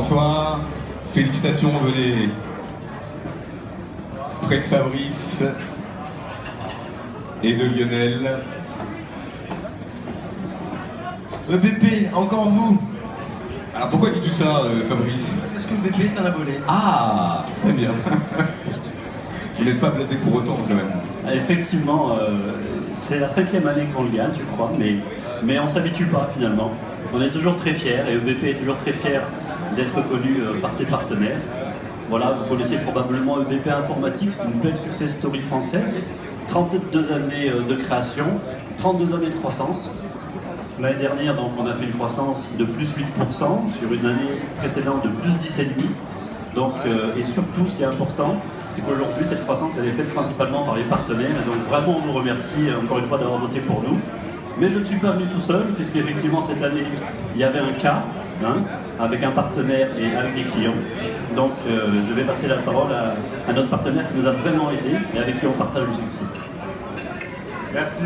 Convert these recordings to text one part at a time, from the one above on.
François, félicitations, venez près de Fabrice et de Lionel. BP, encore vous. Alors pourquoi dis-tu ça, Fabrice? Parce que BP est un abonné. Ah, très bien. Vous n'êtes pas blasé pour autant quand même. Effectivement, c'est la 5e année qu'on le gagne, je crois, mais on ne s'habitue pas finalement. On est toujours très fiers et EBP est toujours très fier d'être connu par ses partenaires. Voilà, vous connaissez probablement EBP Informatique, c'est une belle success story française. 32 années de création, 32 années de croissance. L'année dernière, donc, on a fait une croissance de plus 8% sur une année précédente de plus 10,5%. Donc, et surtout, ce qui est important, c'est qu'aujourd'hui, cette croissance, elle est faite principalement par les partenaires. Et donc, vraiment, on nous remercie encore une fois d'avoir voté pour nous. Mais je ne suis pas venu tout seul, puisqu'effectivement, cette année, il y avait un cas, avec un partenaire et avec des clients. Donc, je vais passer la parole à notre partenaire qui nous a vraiment aidés et avec qui on partage le succès. Merci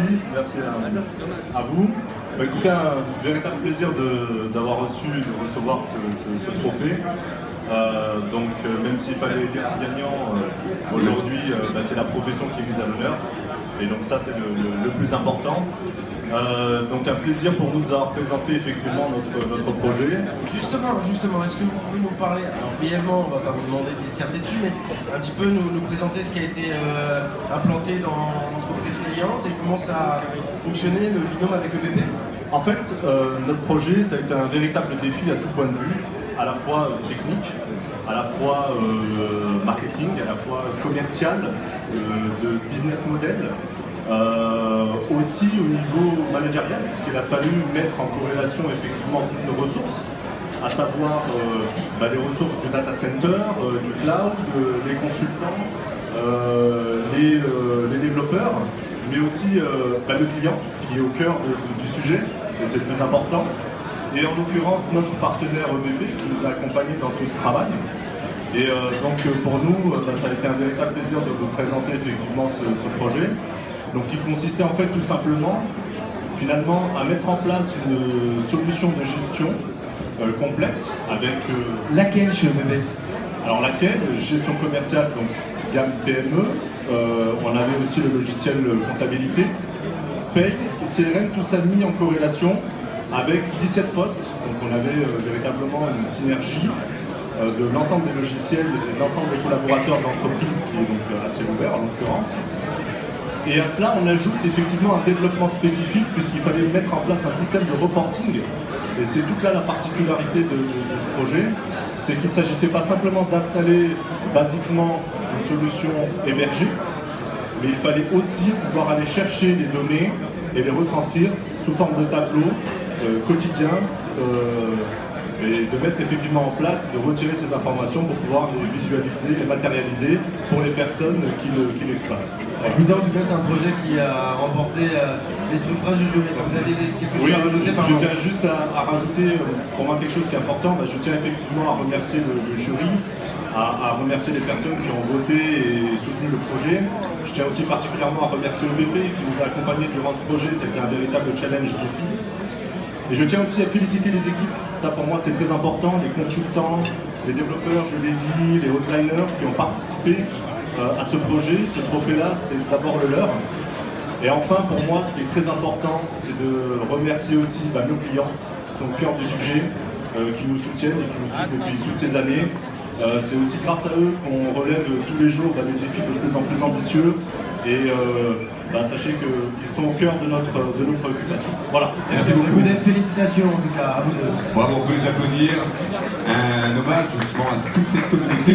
à vous. Bah, écoutez, un véritable plaisir de recevoir ce trophée. Même s'il fallait dire gagnant, aujourd'hui, c'est la profession qui est mise à l'honneur. Et donc ça, c'est le plus important. Donc un plaisir pour nous d'avoir présenté effectivement notre projet. Justement, est-ce que vous pouvez nous parler, alors brièvement, on ne va pas vous demander de disserter dessus, mais un petit peu nous présenter ce qui a été implanté dans l'entreprise cliente et comment ça a fonctionné, le binôme avec EBP? En fait, notre projet, ça a été un véritable défi à tout point de vue, à la fois technique, à la fois marketing, à la fois commercial, de business model. Aussi au niveau managérial, puisqu'il a fallu mettre en corrélation effectivement toutes nos ressources, à savoir les ressources du data center, du cloud, les consultants, les développeurs, mais aussi le client qui est au cœur du sujet, et c'est le plus important. Et en l'occurrence notre partenaire EBP qui nous a accompagnés dans tout ce travail. Et donc pour nous, ça a été un véritable plaisir de vous présenter effectivement ce projet. Donc qui consistait en fait tout simplement, finalement, à mettre en place une solution de gestion complète avec... Laquelle chez EBP? Alors laquelle? Gestion commerciale, donc gamme PME, on avait aussi le logiciel comptabilité, paye, CRM, tout ça mis en corrélation avec 17 postes. Donc on avait véritablement une synergie de l'ensemble des logiciels et de l'ensemble des collaborateurs d'entreprise qui est donc assez ouvert en l'occurrence. Et à cela, on ajoute effectivement un développement spécifique puisqu'il fallait mettre en place un système de reporting. Et c'est toute là la particularité de ce projet, c'est qu'il ne s'agissait pas simplement d'installer basiquement une solution hébergée, mais il fallait aussi pouvoir aller chercher les données et les retranscrire sous forme de tableaux quotidiens et de mettre effectivement en place, de retirer ces informations pour pouvoir les visualiser, les matérialiser pour les personnes qui l'exploitent. Écoutez, en tout cas, c'est un projet qui a remporté les suffrages du jury. Vous avez quelque chose à rajouter par je tiens juste à rajouter pour moi quelque chose qui est important. Je tiens effectivement à remercier le jury, à remercier les personnes qui ont voté et soutenu le projet. Je tiens aussi particulièrement à remercier EBP qui nous a accompagnés durant ce projet. C'était un véritable challenge défi. Et je tiens aussi à féliciter les équipes. Ça pour moi c'est très important. Les consultants, les développeurs, je l'ai dit, les hotliners qui ont participé à ce projet. Ce trophée-là, c'est d'abord le leur. Et enfin, pour moi, ce qui est très important, c'est de remercier aussi nos clients qui sont au cœur du sujet, qui nous soutiennent et qui nous suivent depuis toutes ces années. C'est aussi grâce à eux qu'on relève tous les jours des défis de plus en plus ambitieux. Et sachez qu'ils sont au cœur de nos préoccupations. Voilà. Merci beaucoup. Félicitations en tout cas à vous deux. Bravo, on peut les applaudir. Un hommage justement à toute cette communauté.